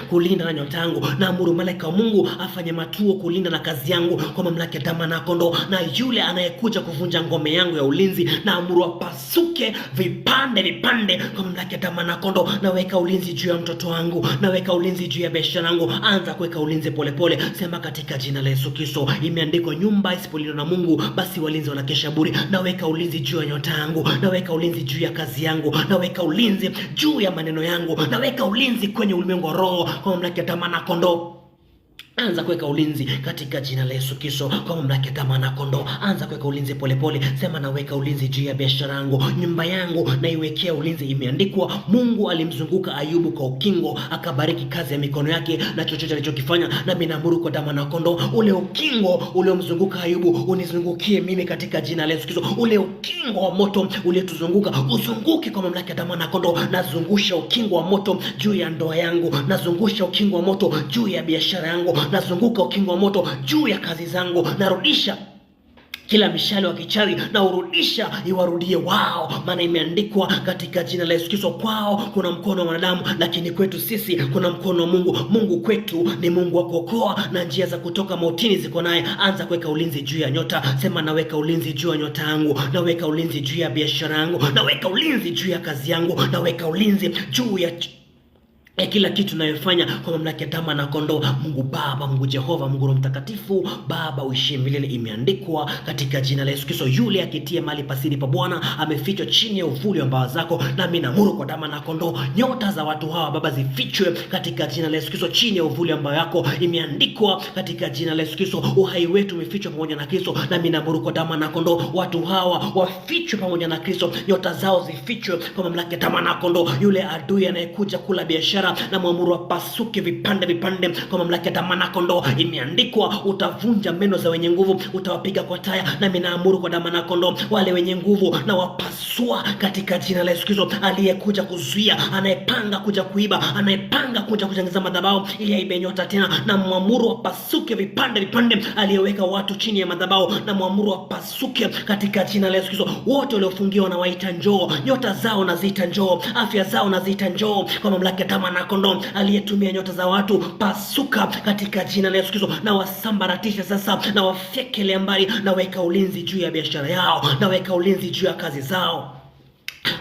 kulinda na nyota yangu. Naamuru malaika wa Mungu afanye matuo kulinda na kazi yangu kwa mamlaka ya damu na kondoo. Na yule anayekuja kuvunja ngome yangu ya ulinzi, naamuru apasuke vipande vipande kwa mamlaka ya damu na kondoo. Naweka ulinzi juu ya mtoto wangu, naweka ulinzi juu ya biashara yangu. Anza kuweka ulinzi polepole. Sema katika jina la Yesu Kristo, imeandikwa, nyumba isipolindwa na Mungu basi walinzi wanakesha bure. Naweka ulinzi juu ya nyota yangu, naweka ulinzi juu ya kazi yangu, naweka ulinzi juu ya maneno yangu, naweka ulinzi kwenye ulimwengu wa roho kwa mamlaka ya damu na kondoo. Anza kuweka ulinzi katika jina la Yesu Kristo kwa mamlaka ya damu na kondoo. Anza kuweka ulinzi polepole. Sema naweka ulinzi juu ya biashara yangu, nyumba yangu naiwekea ulinzi. Imeandikwa, Mungu alimzunguka Ayubu kwa ukingo, akabariki kazi ya mikono yake na chochote alichokifanya. Nami naamuru kwa damu na kondoo, ule ukingo uliomzunguka Ayubu unizungukie mimi katika jina la Yesu Kristo. Ule ukingo wa moto uliotuzunguka uzunguke kwa mamlaka ya damu na kondoo. Nazungusha ukingo wa moto juu ya ndoa yangu, nazungusha ukingo wa moto juu ya biashara yangu, nazunguka ukingo wa moto juu ya kazi zangu. Narudisha kila mishale wa kichawi na urudisha iwarudie wao, maana imeandikwa katika jina la Yesu Kristo, kwao kuna mkono wa wanadamu, lakini kwetu sisi kuna mkono wa Mungu. Mungu kwetu ni Mungu wa kuokoa, na njia za kutoka mautini ziko naye. Anza kuweka ulinzi juu ya nyota. Sema naweka ulinzi juu ya nyota yangu, naweka ulinzi juu ya biashara yangu, naweka ulinzi juu ya kazi yangu, naweka ulinzi juu ya kila kitu nayofanya kwa mamlaka ya damu na kondoo. Mungu Baba, Mungu Jehova, Mungu Roho Mtakatifu, Baba uishi milele. Imeandikwa katika jina la Yesu Kristo, yule akitia mahali pasiri pa Bwana amefichwa chini ya uvuli wa mbawa zako. Nami naamuru kwa damu na kondoo, nyota za watu hawa Baba zifichwe katika jina la Yesu Kristo chini ya uvuli wa mbawa yako. Imeandikwa katika jina la Yesu Kristo, uhai wetu umefichwa pamoja na Kristo. Nami naamuru kwa damu na kondoo, watu hawa wafichwe pamoja na Kristo, nyota zao zifichwe kwa mamlaka ya damu na kondoo. Yule adui anayekuja kula biashara na muamuru apasuke vipande vipande kwa mamlaka ya damu na kondoo. Imeandikwa, utavunja meno za wenye nguvu, utawapiga kwa taya. Nami naamuru kwa damu na kondoo, wale wenye nguvu na wapasua katika jina la Yesu Kristo. Aliyekuja kuzuia, anayepanga kuja kuiba, anayepanga kuja kutengeneza madhabahu ili aibe nyota tena, na muamuru apasuke vipande vipande. Aliyeweka watu chini ya madhabahu, na muamuru apasuke katika jina la Yesu Kristo. Wote waliofungiwa na waita njoo, nyota zao na ziita njoo, afya zao na ziita njoo kwa mamlaka ya damu na kondoo. Aliyetumia nyota za watu, pasuka katika jina la Yesu Kristo, na wasambaratisha sasa, na wafyekele mbali. Na weka ulinzi juu ya biashara yao, na weka ulinzi juu ya kazi zao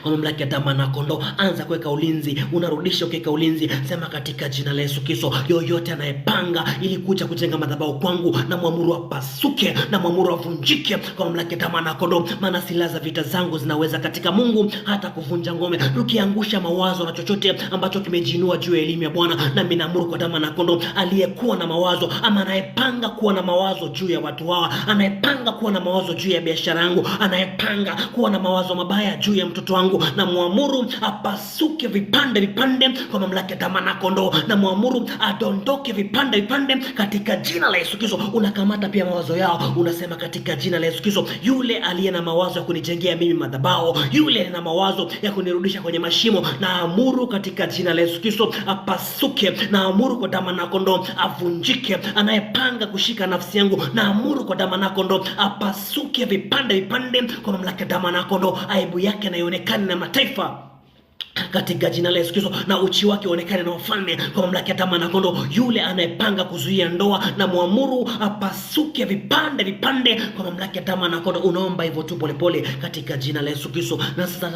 kwa mamlaka ya damu na kondoo. Anza kuweka ulinzi, unarudisha ukiweka ulinzi. Sema katika jina la Yesu Kristo, yoyote anayepanga ili kuja kujenga madhabahu kwangu, na muamuru apasuke, na muamuru avunjike kwa mamlaka ya damu na kondoo. Maana silaha za vita zangu zinaweza katika Mungu hata kuvunja ngome. Tukiangusha mawazo na chochote ambacho kimejinua juu ya elimu ya Bwana, na mimi naamuru kwa damu na kondoo, aliyekuwa na mawazo ama anayepanga kuwa na mawazo juu ya watu hawa, anayepanga kuwa na mawazo juu ya biashara yangu, anayepanga kuwa na mawazo mabaya juu ya mtoto wangu, na muamuru apasuke vipande vipande kwa mamlaka ya damu na kondoo. Na muamuru adondoke vipande vipande katika jina la Yesu Kristo. Unakamata pia mawazo yao, unasema katika jina la Yesu Kristo, yule aliye na mawazo ya kunijengea mimi madhabahu, yule na mawazo ya kunirudisha kwenye mashimo, na amuru katika jina la Yesu Kristo apasuke. Na amuru kwa damu na kondoo avunjike. Anayepanga kushika nafsi yangu, na amuru kwa damu na kondoo apasuke vipande vipande kwa mamlaka ya damu na kondoo. Aibu yake na ionekane na mataifa katika jina la Yesu Kristo, na uchi wake uonekane na ufalme kwa mamlaka ya damu na kondoo. Yule anayepanga kuzuia ndoa na muamuru apasuke vipande vipande kwa mamlaka ya damu na kondoo. Unaomba hivyo tu polepole katika jina la Yesu Kristo. Na sasa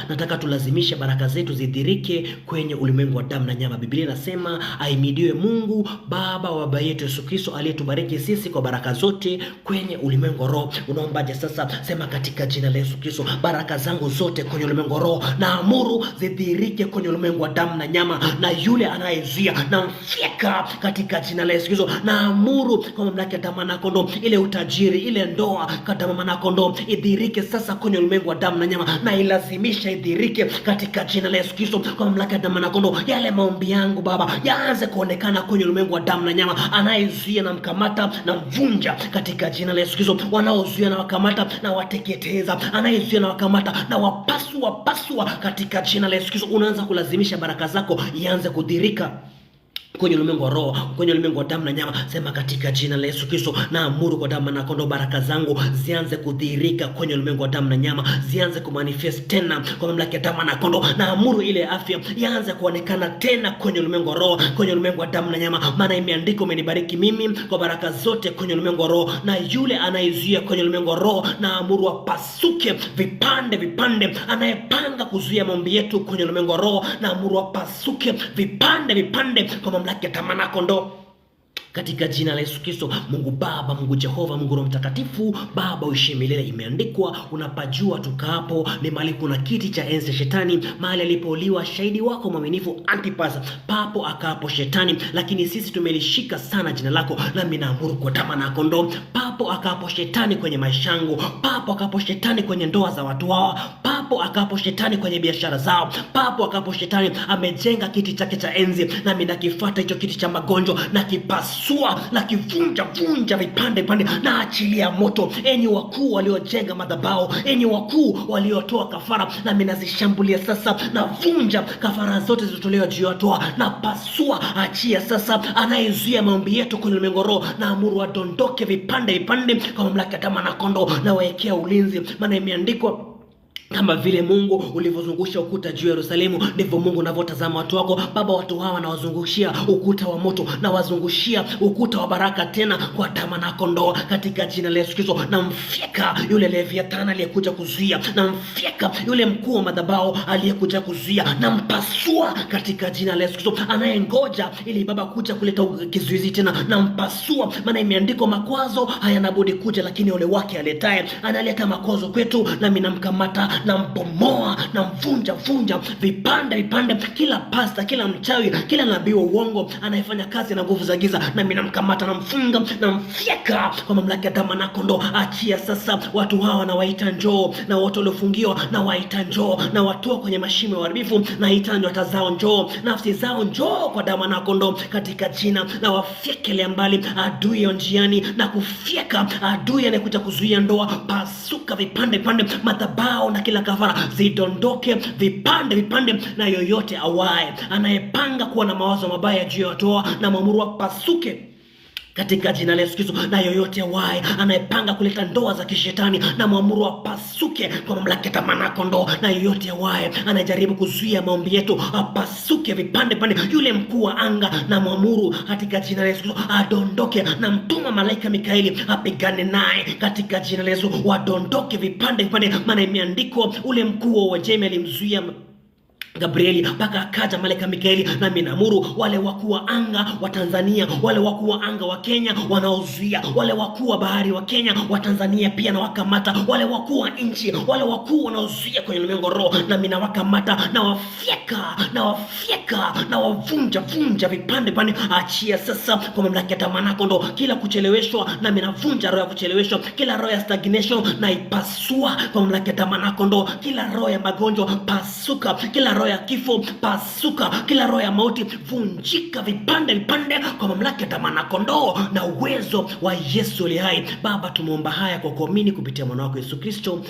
nataka tulazimishe baraka zetu zidhirike kwenye ulimwengu wa damu na nyama. Biblia inasema ahimidiwe Mungu Baba wa baba yetu Yesu Kristo aliyetubariki sisi kwa baraka zote kwenye ulimwengu wa roho. Unaombaje sasa? Sema katika jina la Yesu Kristo, baraka zangu zote kwenye ulimwengu wa roho na amuru zidhirike kwenye ulimwengu wa damu na nyama, na yule anayezuia na mfyeka katika jina la Yesu Kristo. Na amuru kwa mamlaka ya damu na kondoo, ile utajiri, ile ndoa kwa damu na kondoo idhirike sasa kwenye ulimwengu wa damu na nyama, na ilazimisha idhirike katika jina la Yesu Kristo kwa mamlaka ya damu na kondoo. Yale maombi yangu Baba yaanze kuonekana kwenye ulimwengu wa damu na nyama. Anayezuia na mkamata na mvunja katika jina la Yesu Kristo. Wanaozuia na wakamata na wateketeza. Anayezuia na wakamata na wapasua katika jina la Yesu Kristo. Unaanza kulazimisha baraka zako ianze kudhirika kwenye ulimwengu wa roho, kwenye ulimwengu wa damu na nyama. Sema katika jina la Yesu Kristo, na amuru kwa damu na kondoo, baraka zangu zianze kudhihirika kwenye ulimwengu wa damu na nyama, zianze kumanifest tena kwa mamlaka ya damu na kondoo. Na amuru ile afya ianze kuonekana tena kwenye ulimwengu wa roho, kwenye ulimwengu wa damu na nyama, maana imeandikwa, umenibariki mimi kwa baraka zote kwenye ulimwengu wa roho. Na yule anayezuia kwenye ulimwengu wa roho, na amuru apasuke vipande vipande. Anayepanga kuzuia maombi yetu kwenye ulimwengu wa roho, na amuru apasuke vipande vipande kwa mamlaka ya damu na kondoo katika jina la Yesu Kristo. Mungu Baba, Mungu Jehova, Mungu Roho Mtakatifu, Baba uishi milele. Imeandikwa, unapajua tukaapo ni mahali kuna kiti cha enzi Shetani, mahali alipouliwa shahidi wako mwaminifu Antipas, papo akaapo Shetani. Lakini sisi tumelishika sana jina lako, nami naamuru kwa damu na kondoo, papo akaapo Shetani kwenye maisha yangu, papo akaapo Shetani kwenye ndoa za watu wao, papo akaapo Shetani kwenye biashara zao, papo akaapo Shetani amejenga kiti chake cha enzi, nami nakifuata hicho kiti cha magonjwa na kipasua na kivunja vipande vipande na achilia moto. Enyi wakuu waliojenga madhabahu, enyi wakuu waliotoa kafara, nami nazishambulia sasa, na vunja kafara zote zilizotolewa juu ya toa, na pasua, achia sasa. Anayezuia maombi yetu kwenye ulimwengu roho, na amuru adondoke vipande vipande kwa mamlaka ya damu na kondoo, na waekea ulinzi, maana imeandikwa, kama vile Mungu ulivyozungusha ukuta juu ya Yerusalemu, ndivyo Mungu anavyotazama watu wako. Baba, watu hawa nawazungushia ukuta wa moto, na wazungushia ukuta wa baraka tena kwa damu na kondoo katika jina la Yesu Kristo. Na mfyeka yule Leviathana aliyekuja kuzuia, na mfyeka yule mkuu wa madhabahu aliyekuja kuzuia, na mpasua katika jina la Yesu Kristo. Anayengoja ili Baba kuja kuleta kizuizi tena, na mpasua, maana imeandikwa, makwazo hayana budi kuja, lakini ole wake aletaye analeta makwazo kwetu. Nami namkamata na mbomoa na mvunja vipande vipande kila pasta, kila mchawi, kila nabii wa uongo anayefanya kazi na nguvu za giza, nami namkamata na mfunga na mfyeka kwa mamlaka ya damu na kondoo. Achia sasa watu hawa, na waita njoo, na wote waliofungiwa na waita njoo, na watoa kwenye mashimo ya uharibifu, na ita nyota zao njoo, nafsi zao njoo kwa damu na kondoo katika jina, na wafyekele mbali adui ya njiani, na kufyeka adui anayekuja kuzuia ndoa. Pasuka vipande vipande madhabahu na kila kafara zidondoke vipande vipande, na yoyote awaye anayepanga kuwa na mawazo mabaya juu ya watoa, na maamuru apasuke katika jina la Yesu Kristo. Na yoyote wae anayepanga kuleta ndoa za kishetani, na muamuru apasuke kwa mamlaka ya damu na kondoo. Na yoyote wae anajaribu kuzuia maombi yetu, apasuke vipande vipande. Yule mkuu wa anga, na muamuru katika jina la Yesu Kristo adondoke, na mtuma malaika Mikaeli apigane naye katika jina la Yesu, wadondoke vipande vipande. Maana imeandikwa, ule mkuu wa Uajemi alimzuia Gabrieli mpaka akaja malaika Mikaeli. Nami naamuru wale wakuu wa anga wa Tanzania, wale wakuu wa anga wa Kenya wanaozuia, wale wakuu wa bahari wa Kenya wa Tanzania pia na wakamata, wale wakuu wa nchi, wale wakuu wanaozuia kwenye ulimwengu roho, nami na wakamata na wafyeka na wavunja vipande vipande. Achia sasa kwa mamlaka ya damu na kondoo kila kucheleweshwa, nami navunja roho ya kucheleweshwa, kila roho ya stagnation na ipasua kwa mamlaka ya damu na kondoo. Kila roho ya magonjwa pasuka, kila roho ya kifo pasuka, kila roho ya mauti vunjika vipande vipande kwa mamlaka ya damu na kondoo na uwezo wa Yesu aliye hai. Baba, tumeomba haya kwa kuamini kupitia mwana wako Yesu Kristo.